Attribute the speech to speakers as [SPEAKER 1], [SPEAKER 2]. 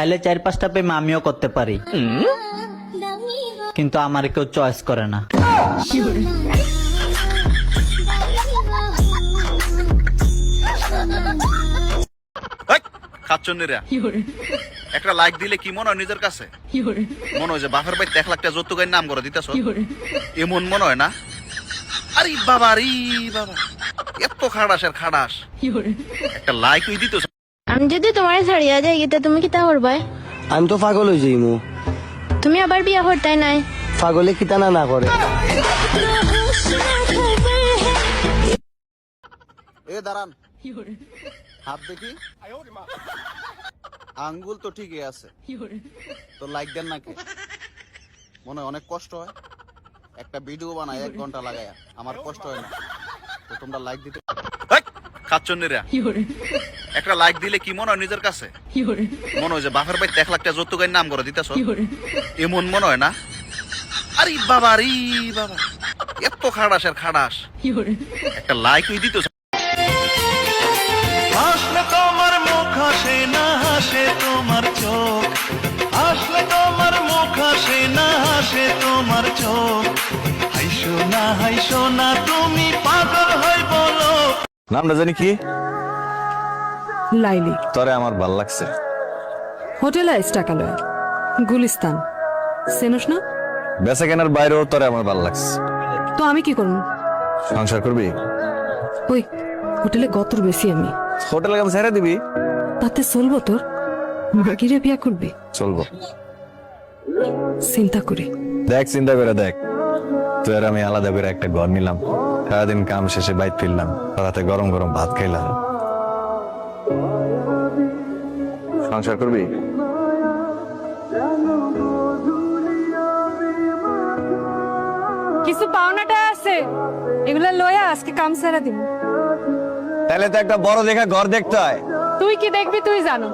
[SPEAKER 1] চাইলে 4-5টা প্রেম আমিও করতে পারি, কিন্তু আমার কেউ চয়েস করে না।
[SPEAKER 2] খাচ্চন্নিরা একটা লাইক দিলে কি মনে হয় নিজের কাছে? মনে হয় যে বাপের ভাই 1 লাখ টাকা যৌতুকের নাম করে দিতেছ, এমন মনে হয় না? আরে বাবা রে বাবা, এত খাড়াস আর খাড়াস, একটা লাইক ওই দিত।
[SPEAKER 3] আমি যদি তোমার ছাড়িয়া যাই তা তুমি কি তা করবাই?
[SPEAKER 4] আমি তো পাগল হয়ে যাইমু।
[SPEAKER 3] তুমি আবার বিয়া করতাই নাই?
[SPEAKER 4] পাগলে কিতানা না করে।
[SPEAKER 2] এ দাঁড়ান, হাত দেখি, আঙ্গুল তো ঠিকই আছে, তো লাইক দেন না কে? মনে হয় অনেক কষ্ট হয়, একটা ভিডিও বানায় 1 ঘন্টা লাগায়া, আমার কষ্ট হয় না, তো তোমরা লাইক দিতে। খাচ্চন্নিরা একটা লাইক দিলে কি মনে হয় নিজের কাছে? মনে হয় যে বাপের ভাই 1 লাখ টাকা যৌতুকের নাম করে দিতেছ, এমন মনে হয় না? আরে বাবা রে বাবা, এত খাড়াস আর খাড়াস, একটা লাইক ওই দিত।
[SPEAKER 5] আসলে তোমার মুখ হাসে না, হাসে তোমার চোখ, আসলে তোমার মুখ হাসে না, হাসে তোমার চোখ, হাইসো না তুমি পাগল হই বলো।
[SPEAKER 6] নামটা জানি কি?
[SPEAKER 7] লাইলি।
[SPEAKER 6] তরে আমার ভাল লাগছে।
[SPEAKER 7] হোটেল আইস টাকালয়, গুলিস্তান, চেনস না?
[SPEAKER 6] বেচা কেনার বাইরেও তরে আমার ভাল লাগছে।
[SPEAKER 7] তো আমি কি করবো?
[SPEAKER 6] সংসার করবি?
[SPEAKER 7] ওই হোটেলে গতর বেশি আমি।
[SPEAKER 6] হোটেলে কাম ছেড়ে দিবি?
[SPEAKER 7] তাতে চলবো তোর? মাগিরে বিয়া করবি?
[SPEAKER 6] চলবো।
[SPEAKER 7] চিন্তা করি।
[SPEAKER 6] দেখ, চিন্তা করে দেখ, তুই আর আমি আলাদা করে একটা ঘর নিলাম, সারাদিন কাম শেষে বাইট ফিরলাম, রাতে গরম গরম ভাত খাইলাম। সংসার করবি?
[SPEAKER 7] কিছু পাওনাটা আছে, এগুলা লয়া আজকে কাম সারা দিব।
[SPEAKER 6] তাহলে তো একটা বড় দেখা ঘর দেখতে হয়।
[SPEAKER 7] তুই কি দেখবি তুই জানো।